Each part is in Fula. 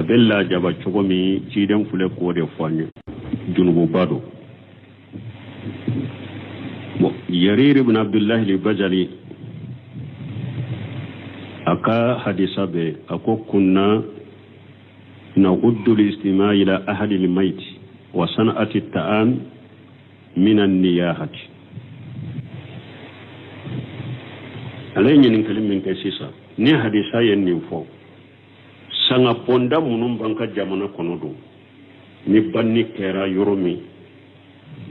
abella jaba chogomi ciden fule ko de fanye junubu bado Jarir ibn Abdullah al-Bajali aka hadisa be ako kunna na'uddu al-istima' ila ahli al-mayt wa sana'ati at-ta'am min an-niyahati alayni nin kalimin kai sisa ni hadisa yen nin fo sanga ponda munum banka jamana konodo ni banni kera yoromi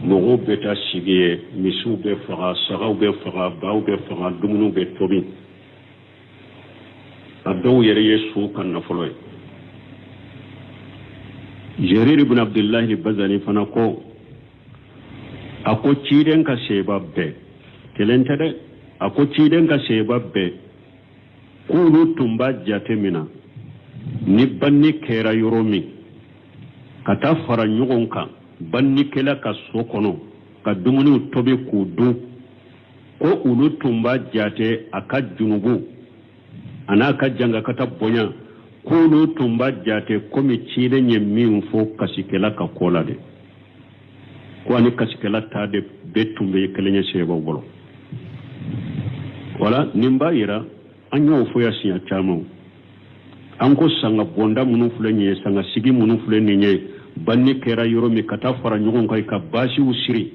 mogo beta sigiye misu be faga sagaw be faga baw be faga dumunu be tobi adaw yere yesu kan na foloy Jarir ibn Abdullah al-Bajali fana ko ako ciden ka sebabbe kelenta de ako ciden ka sebabbe kulu tumba jatemina ni banni kera yoromi kata fara nyugon kan banni kela ka sokono ka dumuni tobe ku du ko ulu tumba jate aka junubu ana ka janga kata bonya ko ulu tumba jate komi cide nyemmi fo kasikela ka kola de ko ani kasikela ta de betumbe kelenya seba bolo wala nimba ira anyo fo ya sinya chamo anko sanga bonda munu fulenye sanga sigi munu fulenye banni kera yoromi kata fara nyugon kai ka bashi usiri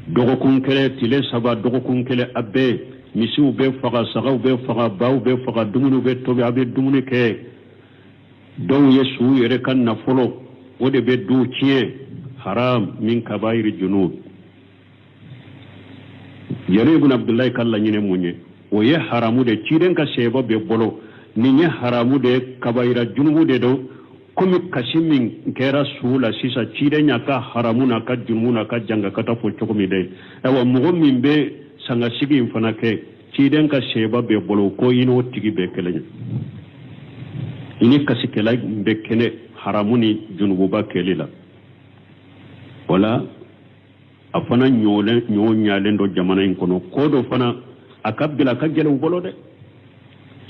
dogo kunkele tile saba dogo kunkele abbe misi ube faga saga ube faga ba ube faga dumunu be tobe abe dumunu ke don yesu yere kan na folo wode be du cie haram min kabairi junub Jarir ibn Abdullah kala nyine munye o ye haramu de ciden ka seba be bolo ni nye haramu de kabaira junubu de do komi kasimin kera sula sisa cide nyaka haramuna ka junmuna ka janga kata fo chokomi de ewa mugo min be sanga sigi infana ke ciden ka seba be bolo ko ino tigi be kelenya ini kasikela be kene haramuni junubu ba kelila wala afana nyalen do jamana in kono kodo fana akabila ka gele bolo de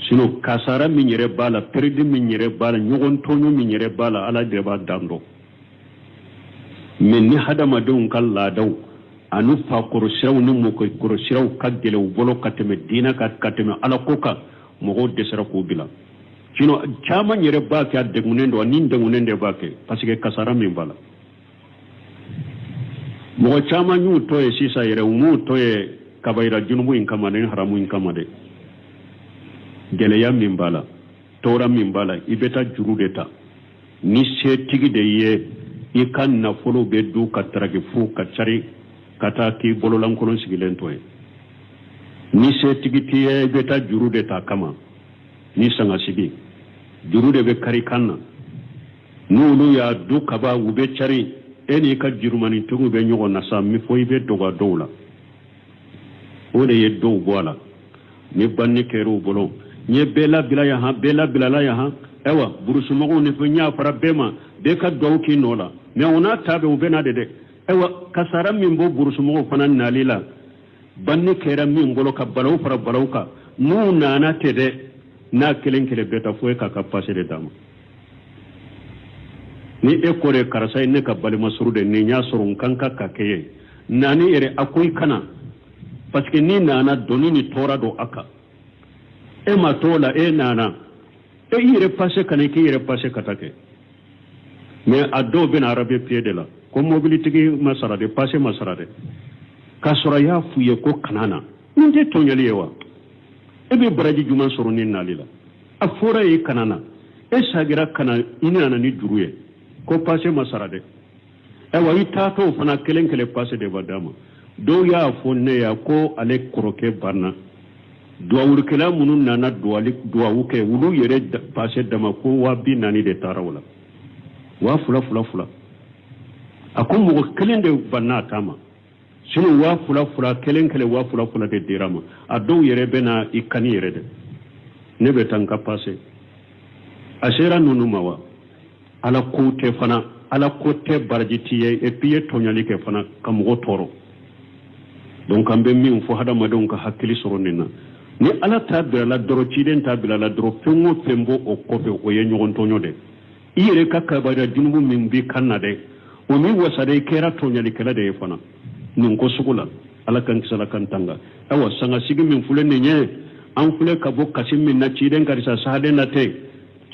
sino kasara minyere bala perdi minyere bala nyogon tonyo minyere bala ala de ba dando men ni hadama don kala daw anu fa kursiraw ni mo ko kursiraw kagele bolo kateme dina kateme ala koka mo go desara ko bila sino chama nyere ba ka de munendo nin de munende ba ke parce que kasara min bala mo chama nyu to e sisa yere mu to e kabaira junubu in kama ne haramu in kama de geleya min bala tora min bala ibeta jurudeta ni se tigi de ye ikan na folo be du katrage fu kacari kata ki bololan kolon sigilen toy ni se tigi tiye ibeta jurudeta kama ni sanga sigi jurude be kari kanna nulu ya du kaba ube cari eni ka jurumani tungu be nyogo na sa mi foy be doga dowla ode ye do bola ni banni keru bolo nye bela bila ya ha bela bila la ya ha ewa burusu mogo ne fanya fara bema be ka do ki nola me ona tabe ubena de ewa kasara min bo burusu mogo fanan nalila banni kera min bolo ka balaw fara balawka nu nana tede na kelen kele beta fo ka kapase de dama ni ekore karasai ne ka bali masuru de ni nya sorun kanka ka keye nani ere akoy kana parce que ni nana doni ni tora do aka e matola e nana e yire passé kané ki yire passé katake mais ado ben arabe piede la ko mobilité ki masara de passé masara de kasora ya fuye ko kanana nde tonyali yewa e be baraji juma soro ni nalila afora e kanana e sagira kana ina na ni duruye ko passé masara de e wa itato fana kelen kele passé de badama do ya fonne ya ko ale kroke barna duwawul kala munun nana duwawu ke wulu yere passé dama ko wabi nani de tarawla wa fula akon mo kelen de banna tama sinu wa fula kelen kele wa fula de dirama ado yere bena ikani yere de ne betanka passé asera nunu mawa ala kote fana ala kote barjitiye e piye tonyali ke fana kam go toro donc ambe mi fo hada madon ka hakili soronina ni ala tabira la doro ciden tabira la doro fengo fembo o kofe o ye nyogon tonyo de ire kakka bada junubu min bi kanna de o mi wasade kera tonyali kala de fana nin ko sugula ala kan kisala kan tanga awa sanga sigi min fulene nye an fule ka bo kasim min na ciden karisa sahade na te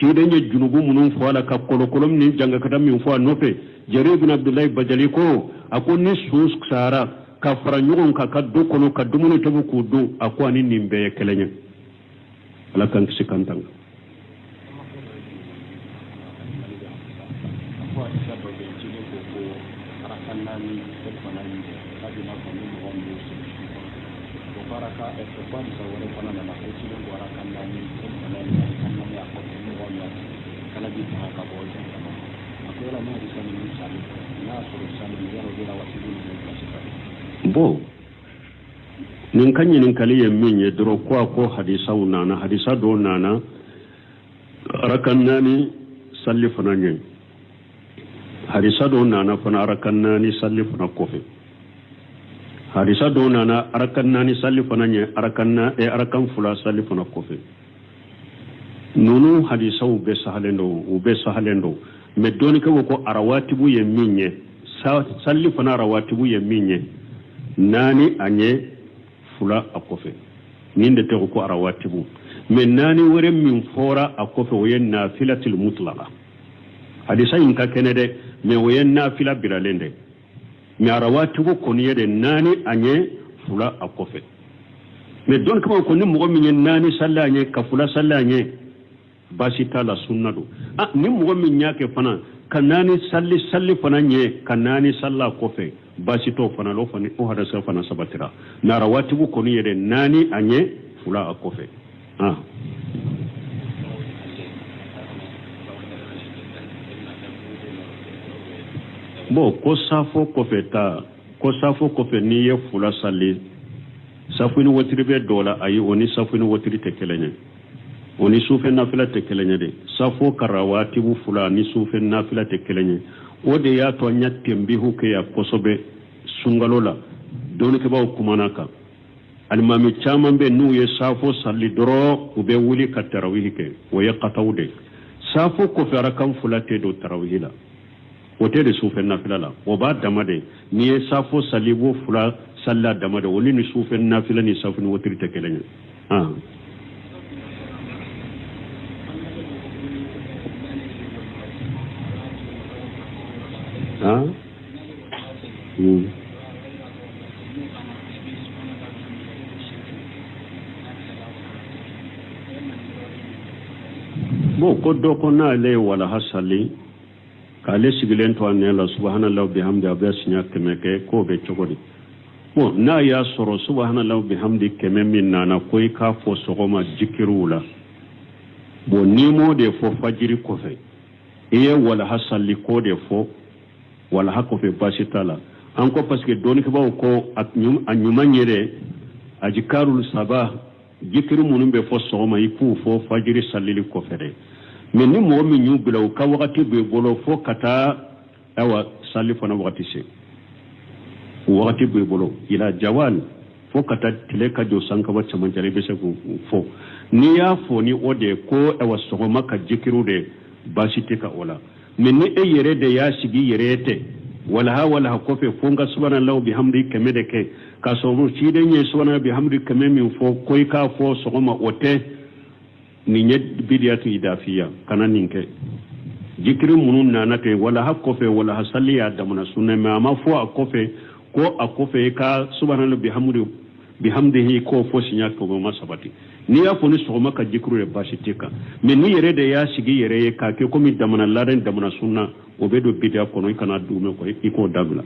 ciden ye junubu munun fo ala ka kolokolom ni janga kata min fo nope Jarir bin Abdullah Bajali ko ako ni sus sara ka fara ɲɔgɔn ka ka do kono ka dumuni tobi k'u dun a ko ani nin bɛɛ ye kelen ye ala kan kisi kan tanga bo nin kan yin kali ye min ye doro ko hadisa nana hadisa do nana rakan nani salli fana nye hadisa do nana fana rakan nani salli fana kofe hadisa do nana rakan nani salli fana nye arakan fula salli fana kofe nunu hadisa ube sahalendo me doni ko arawatibu ye min ye salli fana arawatibu ye min ye nani anye fula akofe ninde te ko arawatibu men nani wore min fora akofe woyen nafilatul mutlaqa hadisa in ka kenede me woyen nafila biralende mi arawatibu koniyede nani anye fula akofe me don ko ni mo min nani sallanye ka fula sallanye basita la sunnadu ni mo min nyake fana kanani salli fana nye kanani salla kofe basito fana lo fani o hadasa fana sabatira na rawatibu koni yede nani anye fula akofe bo ko safo kofe ni ye fula salli safu ni wotiri be dola ayi oni safu ni wotiri tekelenye oni sufe nafila tekelenye de safo karawatibu fula ni sufe nafila tekelenye o de ya to nyatti mbihu ke ya kosobe sungalola doni ke bawo kumanaka almami chaman be nu ye safo salli doro ube wuli ka tarawih ke wo ya qatawde safo ko fara kan fulate do tarawih la wote de sufe nafila la wo ba damade ni ye safo salli bo fula salla damade woni ni sufe nafila ni safo ni wotiri tekelenya bo ko do ko na le wala hasali ka le sigilen to ne la subhanallahi bihamdi abasinya kemeke ko be chogodi bo na ya soro subhanallahi bihamdi kememin nana koy ka fo sogoma jikirula bo nimo de fo fajiri ko fe e wala hasali ko de fo wala hako fe basitala anko parce que doni ko bawo ko anyuma nyere ajikarul sabah jikiru munum be fo sogoma iku fo fajiri salili ko fere mais ni mo mi ñu bilaw ka wakati be bolo fo kata awa salli fona wakati be bolo ila jawal fo kata tile ka jo sanka wacce man jare be se fo ni ya fo ni ode ko awa sogoma ka jikiru de basite ka ola mais ni e yere de ya sigi yerete wala ko fe fonga subhanallahi bihamdi kemede ke ka so ci de nye subhanallahi bihamdi kememi fo koy ka fo sogoma ote ni nyed bidiyatu idafiya kana ninke jikri munun nanate wala hakko fe wala hasalli ya damuna sunna ma fo akofe ko akofe ka subhanallahi bihamdihi ko fo sinya to ma sabati ni ya fo ni sogoma ka jikru e basitika mais ni yere de ya sigi yere ka ke ko mi damuna laden damuna sunna o be do bidiya kono ikana dume ko iko dagla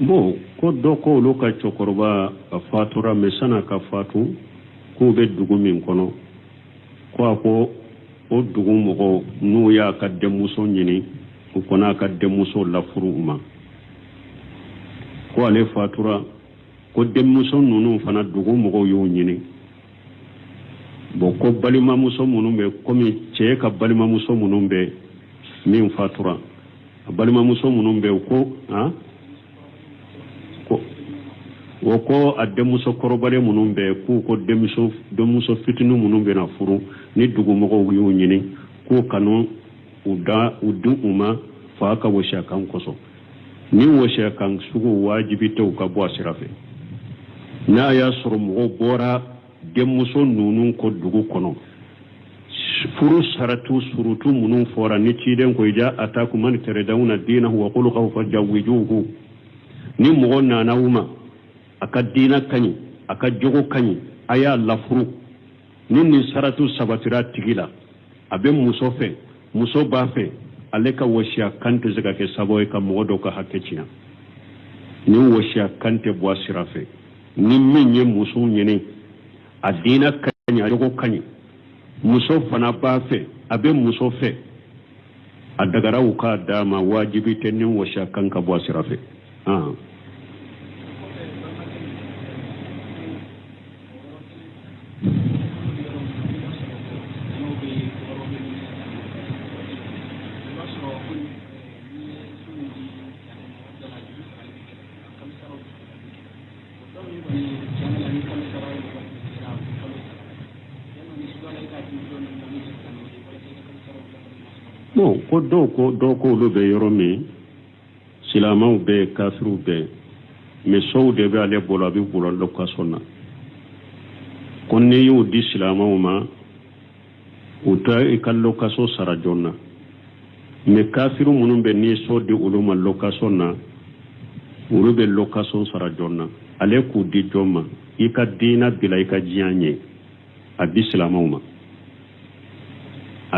bo ko do ko lo ka chokoroba fatura mesana ka fatu ko be dugu min kono ko o dugu mɔgɔ n'u y'a ka denmuso ɲini u kɔnɔ a ka denmuso lafuru u ma ko ale fatura ko denmuso ninnu fana dugu mɔgɔw y'u ɲini bon ko balimamuso minnu bɛ komi cɛ ka balimamuso minnu bɛ min fatura a balimamuso minnu bɛ o ko a denmuso kɔrɔbalen minnu bɛ k'u ko denmuso fitinin minnu bɛ na furu ni dugu mɔgɔw y'u ɲini k'u kanu u di u ma fa ka wasiyakan kosɔn ni wasiyakan sugu wajibi tɛ u ka bɔ a sira fɛ n'a y'a sɔrɔ mɔgɔw bɔra denmuso ninnu ko dugu kɔnɔ furu saratu surutu minnu fɔra ni ciden ko ija atakum man taradawna dinahu wa khuluquhu fajawwijuhu ni mɔgɔ nana u ma a ka diina kaɲi a ka jogo kaɲi a y'a lafuru ni nin saratu sabatira tigi la a bɛ muso fɛ muso b'a fɛ ale ka wasiya kan tɛ se ka kɛ sababu ye ka mɔgɔ dɔw ka hakɛ tiɲɛ ni wasiya kan tɛ bɔ a sira fɛ ni min ye muso ɲini a diina kaɲi a jogo kaɲi muso fana b'a fɛ a bɛ muso fɛ a dagara u k'a d'a ma wajibi tɛ ni wasiya kan ka bɔ a sira fɛ bon ko dɔw ko olu bɛ yɔrɔ min silamɛw bɛ kafiriw bɛ mais sow de bɛ ale bolo a bɛ bolo location na ko n'i y'o di silamɛw ma u tɛ i ka location sara joona mais kafiru minnu bɛ n'i so di olu ma location na olu bɛ location sara joona ale k'u di jɔn ma i ka diina bila i ka diɲɛ ɲɛ a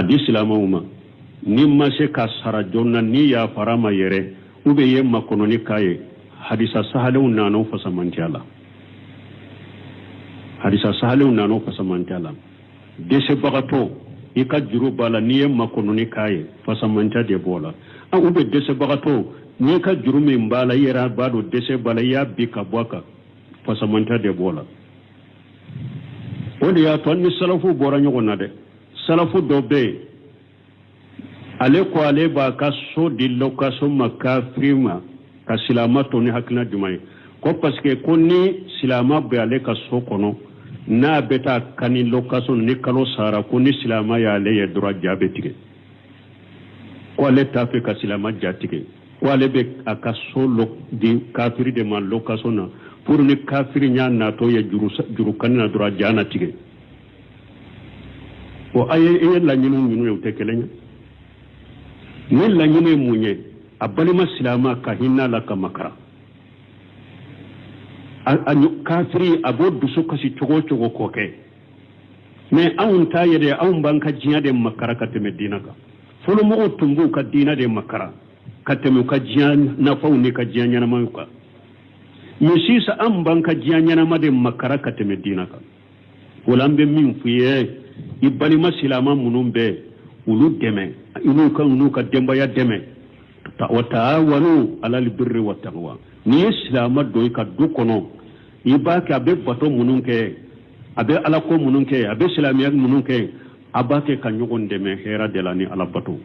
di silamɛw ma ni ma se ka sara joona ni y'a fara ma yɛrɛ ou bien ye makɔnɔni k'a ye hadisa sahalenw nana fasamantiya la dɛsɛbagatɔ i ka juru b'a la n'i ye makɔnɔni k'a ye fasamantiya de b'o la ou bien dɛsɛbagatɔ n'i ka juru min b'a la i yɛrɛ b'a dɔn dɛsɛ b'a la i y'a bi ka bɔ a kan fasamantiya de b'o la o de y'a to ni salafu bɔra ɲɔgɔn na dɛ salafu dɔ bɛ yen ale ko ale b'a ka so di location ma kafiri ma ka silama to ni hakilina jumɛn ye ko parce que ko ni silama bɛ ale ka so kɔnɔ n'a bɛ taa kani location ni kalo sara ko ni silama y'ale ye dɔrɔn ja bɛ tigɛ ko ale t'a fɛ ka silama ja tigɛ ko ale bɛ a ka so di kafiri de ma location na pour ni kafiri ɲa natɔ ye juru kani na dɔrɔn ja na tigɛ o a ye laɲiniw ninnu ye u tɛ kelen ye ni laɲini mun ye a balima silama ka hinɛ la ka makara a kafiri a b'o dusu kasi cogo o cogo k'o kɛ mais anw t'a ye dɛ anw b'an ka diɲɛ de makara ka tɛmɛ diina kan fɔlɔmɔgɔw tun b'u ka diina de makara ka tɛmɛ u ka diɲɛ nafaw ni ka diɲɛ ɲɛnamaw kan mais sisan anw b'an ka diɲɛ ɲɛnama de makara ka tɛmɛ diina kan o la an bɛ min f'i ye i balima silama minnu bɛ ulu dɛmɛ n'u ka denbaya dɛmɛ wa ta'awanu alal birri wa taqwa ni ye silama don i ka du kɔnɔ i b'a kɛ a bɛ bato minnu kɛ a bɛ alako minnu kɛ a bɛ silamɛya minnu kɛ a b'a kɛ ka ɲɔgɔn dɛmɛ hɛrɛ de la ni ala bato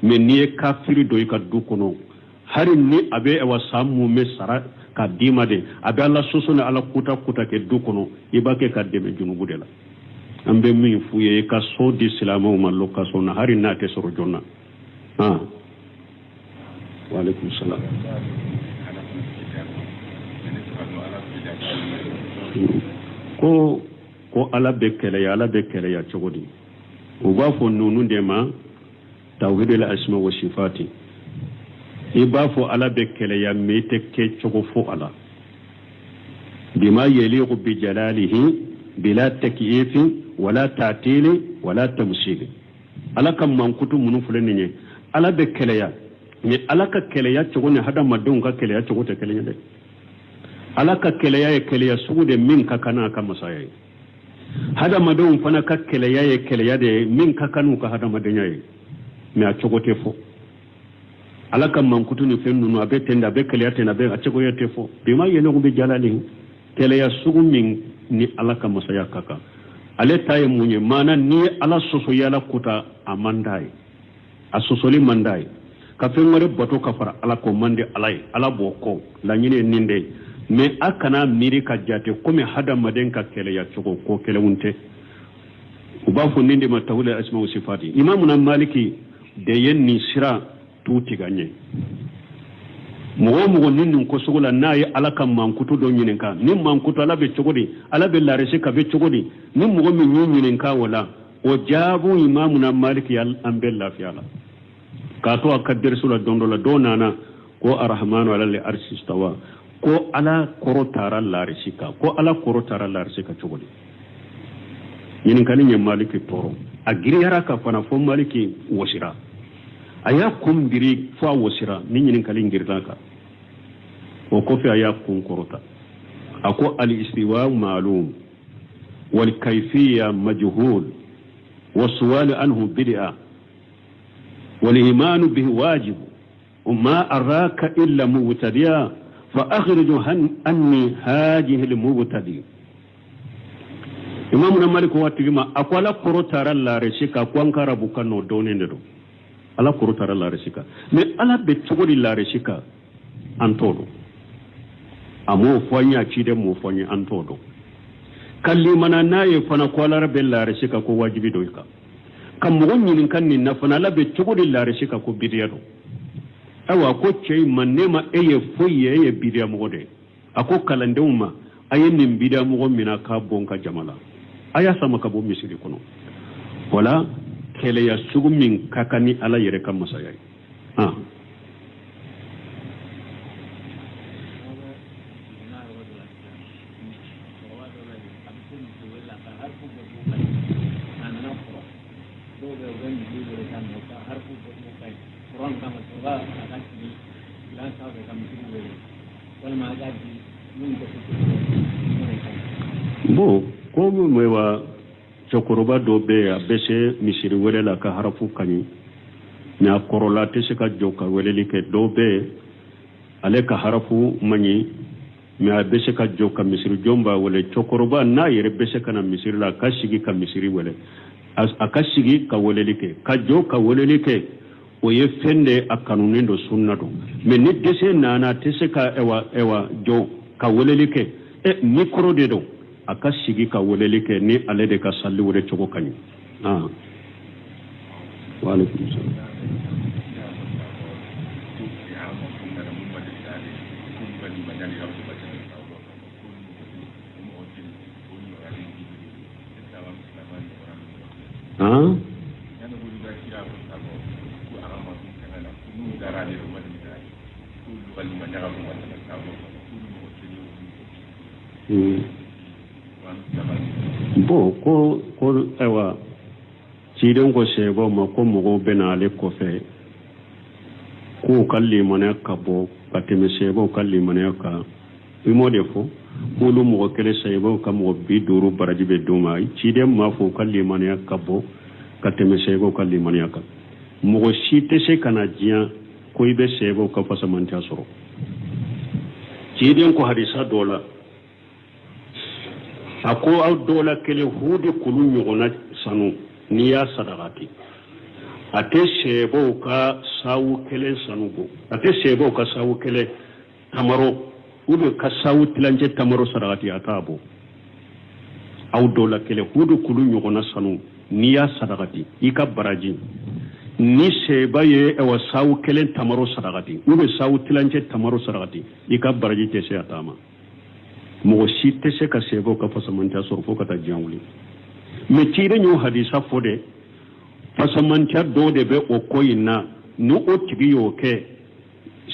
mais n'i ye kafiri don i ka du kɔnɔ hali ni a bɛ wa san mun bɛ sara ka d'i ma de a bɛ ala soso ni ala kuta kɛ du kɔnɔ i b'a kɛ ka dɛmɛ junubu de la an bɛ min f'u ye i ka so di silamɛw ma location na hali n'a tɛ sɔrɔ joona wa alaikum salam ko ala bɛ kɛlɛya cogo di u b'a fɔ ninnu de ma tawhidul asma wa sifati i b'a fɔ ala bɛ kɛlɛya mais i tɛ kɛ cogo fo ala bima yaliqu bi jalalihi bila takyifin wala ta'tili wala tamsil ala ka mankutu minnu filɛ nin ye ala bɛ kɛlɛya mais ala ka kɛlɛya cogo ni hadamadenw ka kɛlɛya cogo tɛ kelen ye dɛ ala ka kɛlɛya ye kɛlɛya sugu de min ka kan n'a ka masaya ye hada madon fana ka keleya de min ka kanu ka hada madanya ye me a cogote fo ala kam mankutu ni fen nunu abe tenda abe keleya tena be a cogote fo bima yene ko be jalali keleya sugu min ni ala ka masaya kaka ale taye munye mana ni ala soso yala kuta amandai a sosoli mandai ka fen wore bato ka fara ala ko mande alai ala boko la nyine ninde me akana miri ka jate kome hada maden ka keleya cogo ko kelewunte ubafu ninde matawula asma wa sifati imamuna maliki de yenni sira tuti ganye mo ninnin ko sugula nayi alaka mankuto do nyinin ka nim mankuto ala be cogodi ala be larese ka be cogodi nim mo min nyinin ka wala o jabu imamuna maliki al ambella fi ala ka to akaddir sula dondola do nana ko arrahmanu ala al arshi istawa ko ala korotara larisika ko ala korotara larisika cogodi nyinin kan nyem maliki toro agiri yara ka fana fo maliki wasira aya kumbiri fo wasira ni nyinin kalin girdaka o ko fi aya kun korota ako al istiwa ma'lum wal kayfiyya majhul والسؤال عنه بدعة والإيمان به واجب وما أراك إلا مبتدئا فأخرج عني هذه المبتدئ إمامنا مالك واتجمع أقول قرطار الله رشيكا قوانكا ربك نودوني ندو ألا قرطار الله رشيكا من ألا بتقول الله رشيكا أنتودو أمو فاني أكيد مو فاني أنتودو kallimana naye fana kwalara be larishika ko wajibi doika kam mo nyin kan ni na fana labe chugudi larishika ko bidiyado awa ko chey manema eye foye eye bidiya mo de ako kalandewma ayen bidiya mo mina ka bonka jamala aya sama ka bo misiri kono wala kele ya sugumin kakani ala yere kam masayai bo ko mo mewa chokoroba do be abese misiri wele la ka harafu kani na korola tese ka joka wele like do be ale ka harafu mani me abese ka joka misiri jomba wele chokoroba na yere bese kana misiri la ka shigi ka misiri wele akashigi ka wele like ka joka wele like o ye fende akanune do sunna do me ni dese nana tese ka ewa jo ka wele like micro de do akashigi ka wolele ke ni ale de ka salli wore chogo kany wa alaikum salam bo ko ewa ciiden ko sebo ma ko mogo benale ko fe ko kalli mona ka bo pateme sebo kalli mona ka imo defo ko lu mogo kele sebo ka mo bi duru baraji be duma ciiden ma fo kalli mona ka bo kateme sebo kalli mona ka mogo site se kana jiya ko ibe sebo ka fasamanta soro ciiden ko hadisa dola ako aw dola kele hude kulu nyogona sanu niya sadaqati ate sebo ka sawu kele sanugo ate sebo ka sawu kele tamaro ube ka sawu tilanje tamaro sadaqati atabo aw dola kele hude kulu nyogona sanu niya sadaqati ika baraji ni seba ye ewa sawu kele tamaro sadaqati ube sawu tilanje tamaro sadaqati ika baraji tese atama mo si tese ka sebo ka fasamanta sorfo ka ta janwuli me tire nyu hadisa fode fasamanta do de be o koyina no o tigiyo ke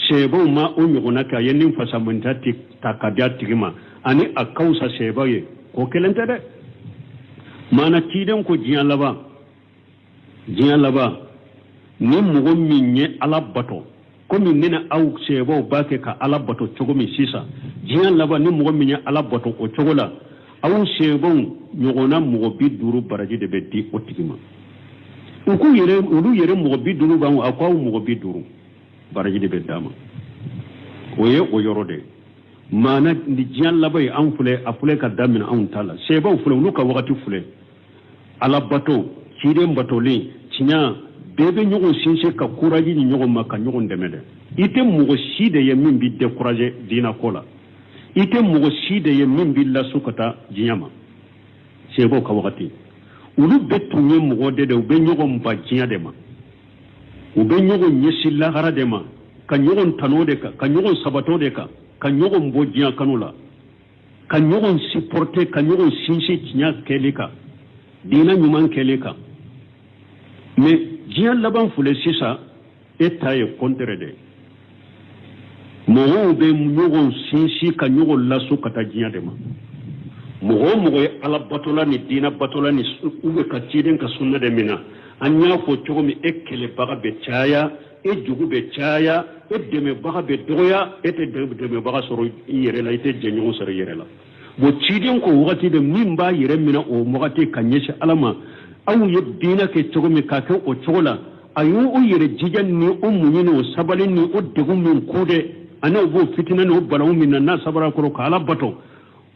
sebo ma o nyugona ka yenin fasamanta tik takadya tigima ani akausa sebo ye ko kelente de mana tiden ko jiyan laba ni mugo minye ala bato komi nena aw sebo bake ka ala bato chogo mi sisa jiyan laba ni mugo minya ala bato o chogola aw sebon nyogona mo bi duru baraji de betti otigima uku yere ulu yere mo bi duru ban akwa mo bi duru baraji de beddama oye o yorode mana ndi jiyan labai an fule afule ka damin an tala seba fule ulu ka wakati fule ala bato ciden batole cinya bebe nyogo sinse ka kuraji ni nyogo maka nyogo ndemede ite mugo side ye min bi décourager dina kola ite mugo side ye min bi la sukata jiyama sebo ka wakati ulu betu nye mugo dede ube nyogo mba jiya dema ube nyogo nyesi lagara dema ka nyogo ntano deka ka nyogo sabato deka ka nyogo mbo jiya kanula ka nyogo supporte ka nyogo sinse cinya keleka dina nyuman keleka mais jiya laban fule sisa eta ye kontere de mogo be nyogo sinsi ka nyogo laso kata jiya de ma mogo ye ala batola ni dina batola ni ube ka ciden ka sunna de mina anya fo cogo mi ekele baga be caya e jugu be caya e deme baga be doya ete deme baga soro yere la ite jenyo soro yere la bo ciden ko wakati de mimba yere mina o mogati kanyesha alama awu ye dina ke cogo mi ka ke o cogo la ayu o yere jijan ni o munyini o sabalin ni o degum min kude ana bo fitina no balawu min na sabara ko kala bato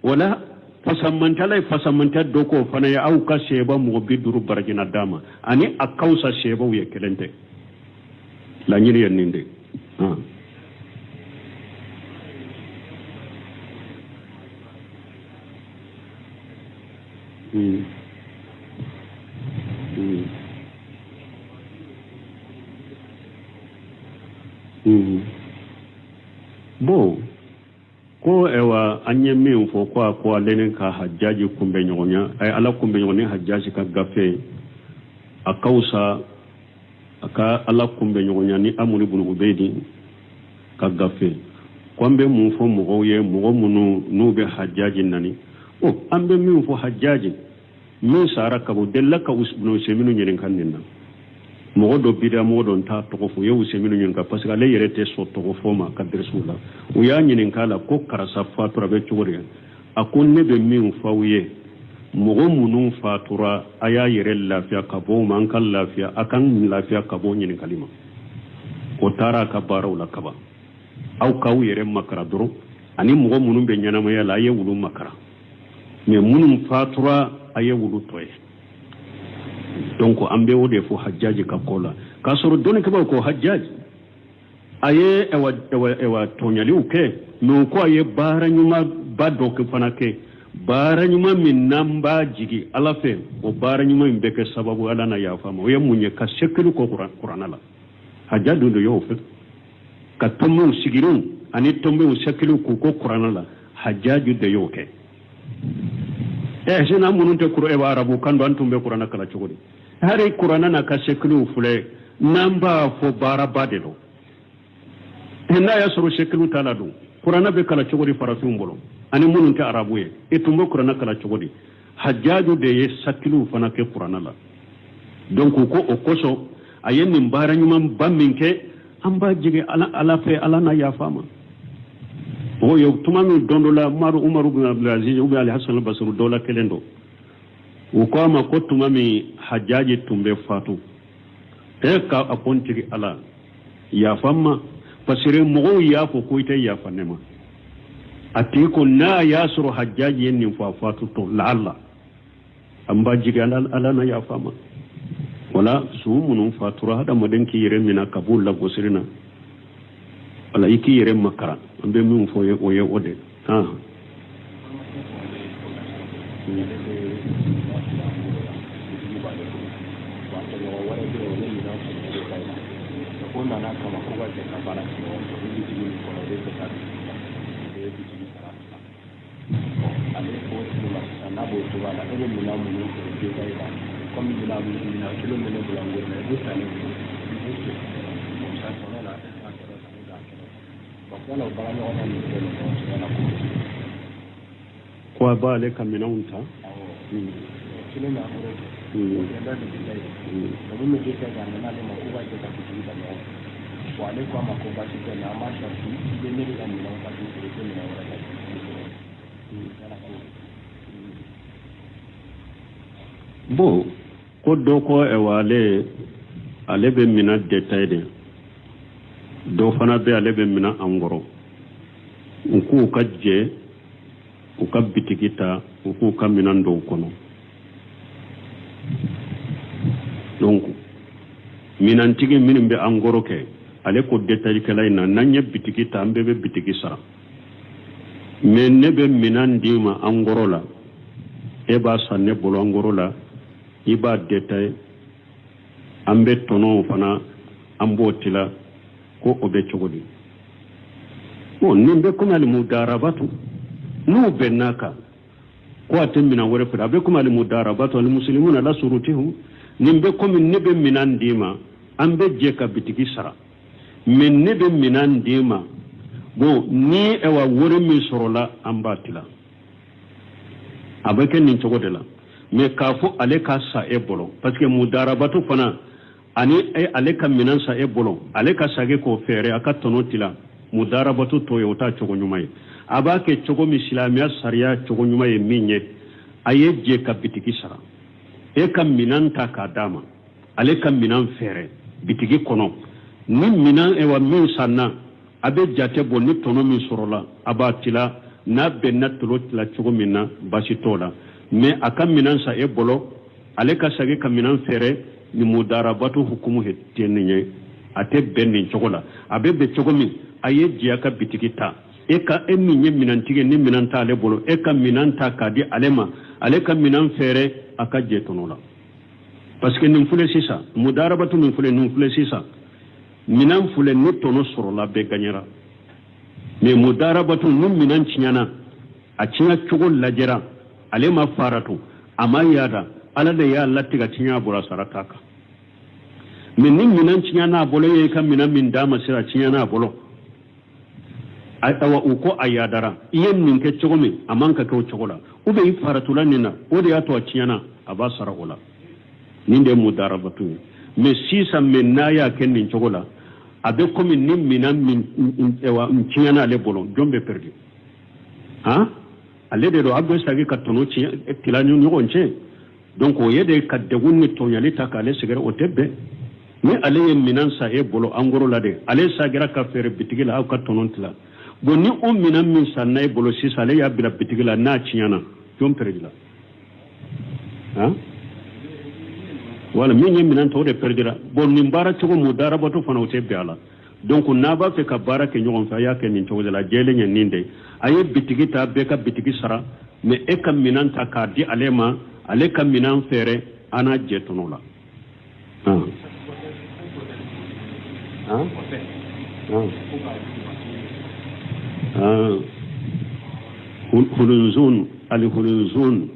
wala fasamanta doko fana ya au ka sheba mo biduru barjina dama ani akausa sheba wiye kelente la nyiri yeninde ah bo ko ewa anye min fo ko lenen ka hajjaji kumbe nyonya ay ala kumbe nyonya hajjaji ka gafe akausa aka ala kumbe nyonya ni amuri bunu ubedi ka gafe kwambe mun fo mo ye mo munu nube hajjaji nani o ambe min fo hajjaji min sara ka bo dellaka usbunu seminu nyirin kanninna mo do bida mo don ta to fo yewu seminu nyin ka parce que le yerete so to fo ma ka resula o ya nyin kala ko karasa fatura be churi akon ne be min fawye mo munun fatura aya yere lafiya ka bo man kan lafiya akan lafiya ka bo nyin kalima ko tara ka barawla ka ba au ka yere makara duro ani mo munun be nyana ma yala ye wulu makara me munun fatura aye wulu toye donc ambe wode fo hajjaji ka kola ka soro doni ka ko hajjaji aye ewa tonyali uke no ko aye baranyuma bado ke fanake baranyuma min namba jigi alafe o baranyuma mbeke sababu ala na yafa mo ye munye ka sekelu ko qur'an ala hajjadu do yo fe ka tomu sigirun ani tomu sekelu ko qur'an ala hajjaju de yo ke sina mununte kuro e arabu kando antumbe qur'ana kala chogodi hari qur'ana na ka seklu fule namba fo bara badelo henna ya soro seklu taladu qur'ana be kala chogodi farafin bolo ani mununte arabu ye etumbe qur'ana kala chogodi hajjaju de ye saklu fana ke qur'ana la donc ko o koso ayen mbara nyuma baminke amba jige ala fe ala na ya fama o yo tumami dondola maru umaru ibn abdulaziz ubi ali hasan al-basri dola kelendo o ko ma ko tumami hajjaji tumbe fatu e ka akontiri ala ya famma pasire mo ya ko ko ite ya fanema atiko na yasru hajjaji yenni fa fatu to la alla amba jige ala na ya fama wala sumunun fatura hada madanki yere mina kabul la gosirina wala iki yere makara ambe min fo ye oye ode ha kwa bale kamina unta bo ko do ko e wale ale be mina detail de do fana be ale be mina angoro ku ka je ku ka bitikita ku ka mina ndo kono donc minantigi min be angoro ke ale ko detail kala ina nanya bitikita ambe be bitiki sara men ne be minan dima angoro la e ba sanne bolo angoro la iba detail ambe tono fana ambo tila ko obe chogodi bon nimbe kuma al mudarabatu nu benaka ko atemmina wore fada be kuma al mudarabatu al muslimuna la surutihu nimbe kuma nebe minan dima ambe je ka bitiki sara men nebe minan dima bo ni ewa wore mi sorola ambatila abake nin chogode la me kafu ale ka sa e bolo parce que mudarabatu fana ani ale ka minan sa e bolo ale ka sage ko fere aka tonotila mudarabatu to yota chogo nyumay abake chogo mi islamiya sariya chogo nyumay minye aye je ka bitiki sara e ka minan ta ka dama ale ka minan fere bitiki kono ni minan e wa min sanna abe jate bo ni tono mi sorola abatila na benna tolotila chogo minna basitola me aka minan sa e bolo ale ka sage ka minan fere ni mudarabatu hukumu hettenye ate benni chogola abe be chogomi aye jiya ka bitikita e ka minye minantige ni minanta ale bolo e ka minanta ka di alema ale ka minan fere aka jetonola parce que nim fule sisa mudarabatu nim fule sisa minan fule ni tono sorola be ganyara me mudarabatu nim minan cinyana a cinya chogol lajera alema faratu amma yada ala da ya Allah tiga cinya bura sarataka min nin minan cinya na bolo yayi kan minan min dama sira cinya na bolo ay awa uko ayadara iyen min ke chogomi aman ka ko chogola ube yi faratula nina ode ya to cinya na aba saragola ninde mudarabatu me sisa min na ya ken nin chogola abe komi nin minan min ewa cinya na le bolo jombe perdi ha ale de do abdo sagi ka tono cinya tilanyu nyogonche donc o yede ka degunni tonyali ta kale sigara o tebbe ni ale minan sa e bolo angoro la de ale sagira ka fere bitigila aw ka tonontila bo ni o minan min sanna e bolo si sale ya bila bitigila na cinyana jom perdila ha wala min minan to de perdira bo ni mbara to mudarabatu fana o tebbe ala donc na ba fe ka barake nyogon fa ya ke nin to la jele nyen ninde aye bitigita be ka bitigi sara me e kam minan ta ka di alema ale ka minan fere ana jetonola hulunzun ali hulunzun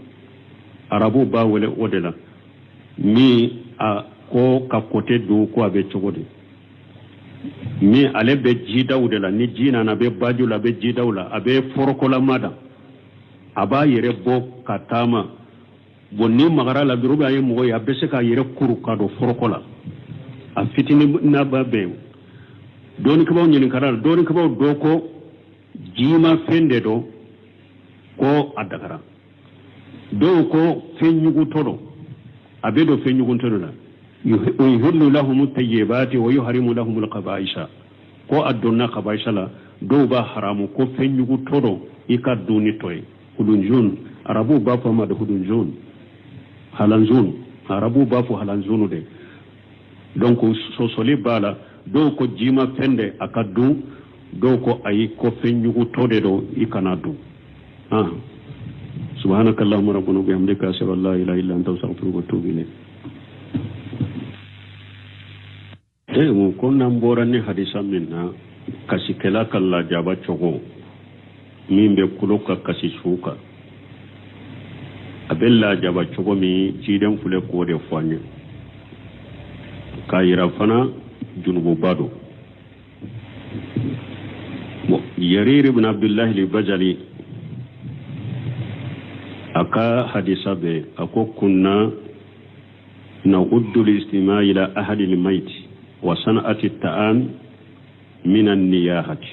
arabu ba wele odela mi a ko ka kote do ko abe chogode mi ale be jidawdela ni jina na be bajula be jidawla abe forokola mada aba yere bo katama bonni magara la duruba ye mogo ya bese ka yere kuru ka do forokola a fitini na babe doni ko baw nyini karal doni ko baw do ko jima fende do ko adakara do ko fenyugo todo abedo fenyugo todo la yuhillu lahum tayyibati wa yuharimu lahum alqabaisha ko adonna qabaisha la do ba haramu ko fenyugo todo ika doni toy hudunjun arabu ba fa ma do hudunjun halanzun arabu ba fu halanzunu de donc so soli bala do ko jima fende akadu do ko ayi ko fenyugo tode do ikana du subhanakallahumma rabbana bihamdika ashhadu an la ilaha illa anta astaghfiruka wa atubu ilayk mo ko namborani hadisa minna kasikela kala jaba chogo mimbe kuloka kasi suka abella jaba chogo mi ciden fule ko de fanye kayira fana junubu bado yarir ibn abdullah al-bajali aka hadisa be ako kunna na'uddu al-istima' ila ahli al-mayt wa sana'ati at-ta'am min an-niyahati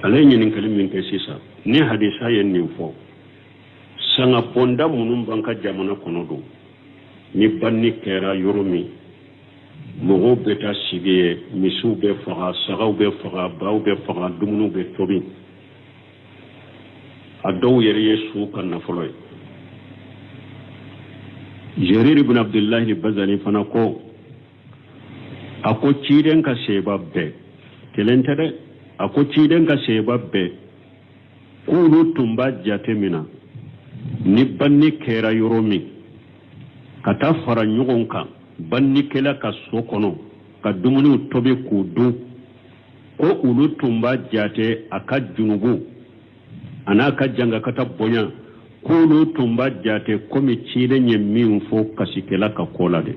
alayni nin kalimin kai sisa ni hadisa yen nin fo sanga bonda munum banka jamana konodo ni banni kera yoromi mogo beta sige misu be faga sagaw be faga baw be faga dumunu be tobi adaw yere yesu kan na foloy Jarir ibn Abdullah al-Bazali fana ko ako ciden ka sebabbe kelentede ako ciden ka sebabbe kulu tumba jatemina ni banni kera yoromi kata fara ɲɔgɔn kan banni kela ka so kɔnɔ ka dumuni tobi k'u dun ko ulu tun b'a jate a ka junubu a n'a ka jangakata bonya k'olu tun b'a jate komi cilen ye min fɔ kasikɛla ka ko la de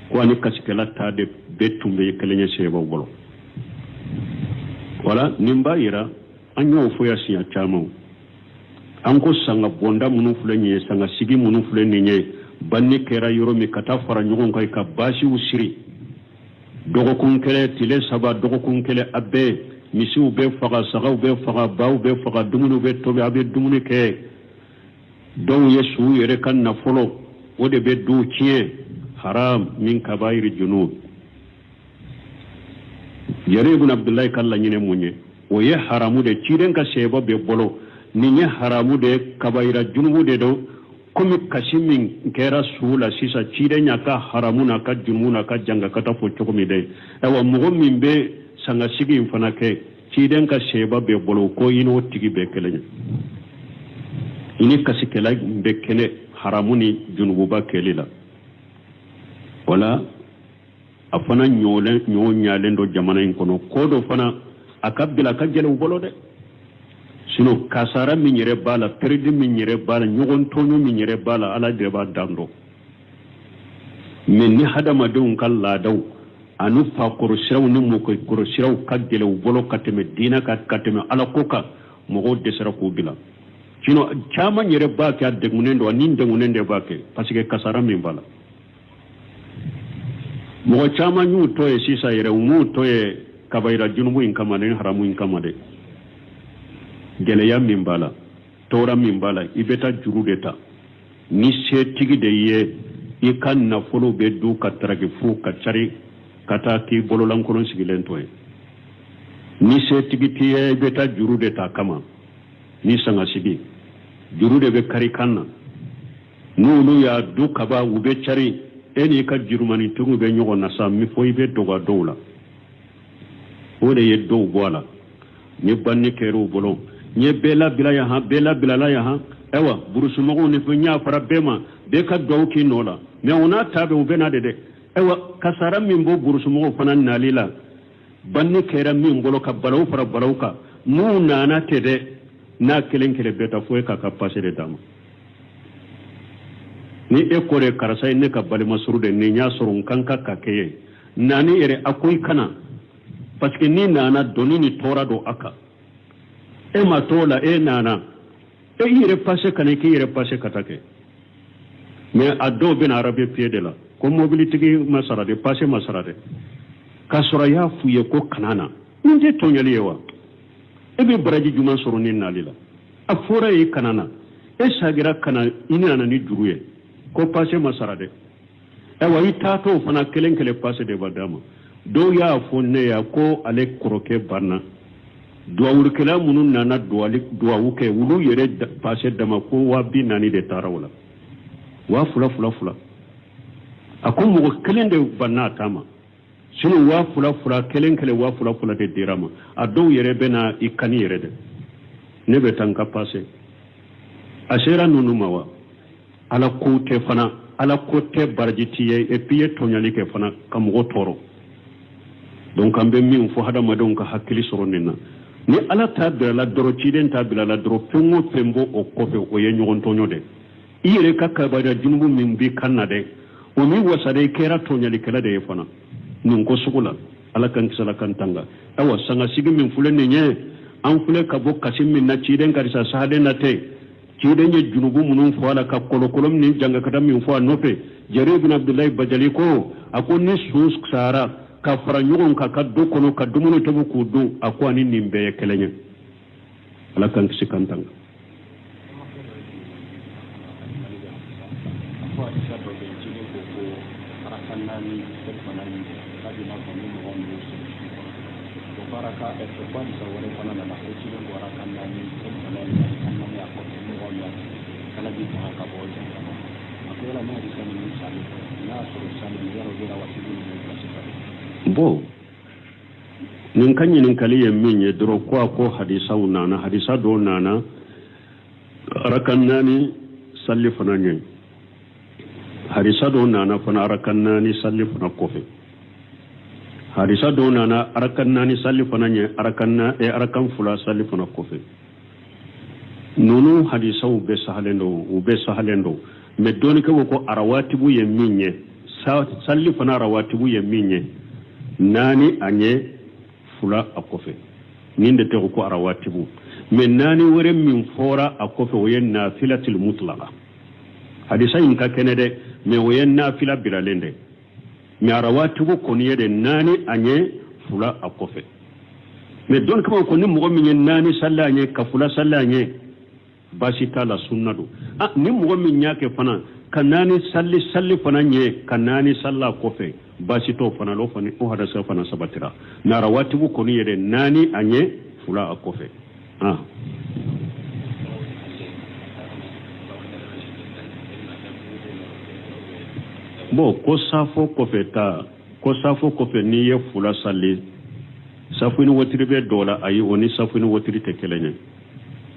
ko ani kasikɛla ta de bɛɛ tun bɛ kelen ye sebaw bolo wala nin b'a yira an y'o fɔ ya siɲɛ caman an ko sanga bonda minnu filɛ nin ye sanga sigi minnu filɛ nin ye banni kɛra yɔrɔ min ka taa fara ɲɔgɔn kan ka baasiw siri dɔgɔkun kelen tile saba dɔgɔkun kelen a bɛɛ misiw bɛ faga sagaw bɛ faga baw bɛ faga dumuniw bɛ tobi a bɛ dumuni kɛ dɔw ye suw yɛrɛ ka nafolo o de bɛ duw tiɲɛ haram min kabayiri junub Jarir ibn Abdullah ka laɲini mun ye o ye haramu de ciden ka sɛba bɛ bolo nin ye haramu de kabayira junubu de don komi kasi min kɛra suw la sisan ciden y'a ka haramu n'a ka junubu n'a ka jangakata fɔ cogo min de ayiwa mɔgɔ min bɛ sangasigi in fana kɛ ciden ka sɛba bɛ bolo ko i n'o tigi bɛɛ kelen ye i ni kasikɛla bɛ kɛnɛ haramu ni junububa kɛli la wala a fana ɲɔ ɲalen don jamana in kɔnɔ ko dɔ fana a ka bila a ka gɛlɛn u bolo dɛ sinon kasara min yɛrɛ b'a la perdi min yɛrɛ b'a la ɲɔgɔn tɔɲɔ min yɛrɛ b'a la ala de b'a dan dɔn mais ni hadamadenw ka laadaw ani fakɔrɔsiraw ni mɔkɔkɔrɔsiraw ka gɛlɛn u bolo ka tɛmɛ diinɛ kan ka tɛmɛ ala ko kan mɔgɔw dɛsɛra k'u bila sinon caman yɛrɛ b'a kɛ a degunnen don ani degunnen de b'a kɛ parce que kasara min b'a la mɔgɔ caman y'u tɔ ye sisan yɛrɛ u m'u tɔ ye kabayira junubu in kama ni haramu in kama de gɛlɛya min b'a la tɔɔrɔ min b'a la i bɛ taa juru de ta ni setigi de ye i ka nafolo bɛ du ka taraki fu ka cari ka taa k'i bololankolon sigilen to ye ni setigi t'i ye i bɛ taa juru de ta kama ni sangasigi juru de bɛ kari kan na n'olu y'a du kaba u bɛ cari e n'i ka jurumanitigiw bɛ ɲɔgɔn na sa min fɔ i bɛ dɔgɔ dɔw la o de ye dɔw bɔ a la ni banni kɛra u bolo n ye bɛɛ labila yan han bɛɛ labilala yan han ayiwa burusumɔgɔw ni fɛn n y'a fara bɛɛ ma bɛɛ ka duwawu k'i nɔ la mais o n'a ta bɛ u bɛ na de dɛ ayiwa kasara min b'o burusumɔgɔw fana nali la banni kɛra min bolo ka balawu fara balawu kan n'u nana tɛ dɛ n'a kelen kelen bɛɛ ta fo e k'a ka pase de d'a ma ni e ko de karisa ye ne ka balimasuru de nin y'a sɔrɔ n kan ka kɛ ye naani yɛrɛ a ko i kana parce que ni nana doni ni tɔɔra don a kan e ma t'o la e nana e i yɛrɛ pase ka na i k'i yɛrɛ pase ka taa kɛ mais a dɔw bɛna arabe pied de la ko mobilitigi ma sara de pase ma sara de k'a sɔrɔ a y'a f'u ye ko kana na nin tɛ tɔɲɔli ye wa e bɛ baraji jumɛn sɔrɔ ni nali la a fɔra ye kana na e sagira kana i nana ni juru ye ko pase ma sara de ayiwa i taatɔ fana kelen kelen pase de b'a d'a ma dɔw y'a fɔ ne ye ko ale kɔrɔkɛ banna duwawurukɛla minnu nana duwawu kɛ olu yɛrɛ pase dama ko 40,000 de taara o la 2,000 a ko mɔgɔ kelen de banna a ta ma sinon 2,000 kelen kelen 2,000 de dira ma a dɔw yɛrɛ bɛ na i kani yɛrɛ de ne bɛ taa n ka pase a sera ninnu ma wa ala ko tɛ fana ala ko tɛ baraji t'i ye et puis i ye tɔɲɔli kɛ fana ka mɔgɔ tɔɔrɔ donc an bɛ min fɔ hadamadenw ka hakili sɔrɔ nin na ni ala t'a bila la dɔrɔn ciden t'a bila la dɔrɔn fɛn o fɛn b'o o kɔfɛ o ye ɲɔgɔn tɔɲɔ dɛ i yɛrɛ ka kabaira junubu min b'i kan na dɛ o min wasada i kɛra tɔɲɔlikɛla de ye fana nin ko sugu la ala kan kisi ala kan tanga ayiwa sangasigi min filɛ nin ye an filɛ ka bɔ kasi min na ciden karisa sahalen na tɛ ciden ye junubu minnu fɔ a la ka kɔlɔkɔlɔ ni jangakata min fɔ a nɔfɛ Jarir ibn Abdullah Bajali ko a ko ni su sara ka fara ɲɔgɔn kan ka du kɔnɔ ka dumuni tobi k'u dun a ko ani nin bɛɛ ye kelen ye ala kan kisi kan tanga bo nin kan yin kali yen min ye doro ko hadisa nana hadisa do nana rakan nani salli fana nye hadisa do nana fana rakan nani salli fana kofe hadisa do nana rakan nani salli fana nye arakan fula salli fana kofe nunu hadisa ube sahalendo me doni ko arawatibu yen min ye salli fana arawatibu yen min ye nani anye fula akofe ninde te ko arawatibu men nani wore min fora akofe woyen nafilatul mutlaqa hadisa in ka kenede me woyen nafila biralende me arawatibu koniyede nani anye fula akofe me don kama ko ni mo min nani sallanye ka fula sallanye basita la sunnadu ni mo min nyake fana kanani salli fana nye kanani salla kofe basito fana lo fani o hada sa fana sabatira na rawatibu koni yede nani anye fula akofe bo ko safo kofe ni ye fula salli safu ni wotiri be dola ayi oni safu ni wotiri tekelenye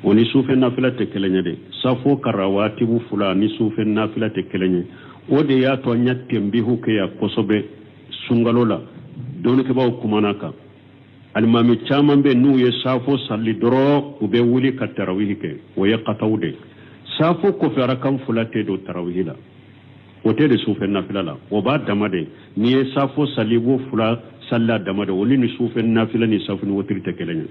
oni sufen nafila tekelenye de safo karawatibu fula ni sufen nafila tekelenye o de ya to nyatembi huke ya kosobe sungalola doni ke bawo kumanaka almami chaman be nu ye safo salli doro ube wuli ka tarawih ke o ya qatawde safo ko fara kan fulate do tarawih la o te de sufen nafila la o ba damade ni ye safo salli bo fula salla damade woni ni sufen nafila ni safo ni wotri tekelenye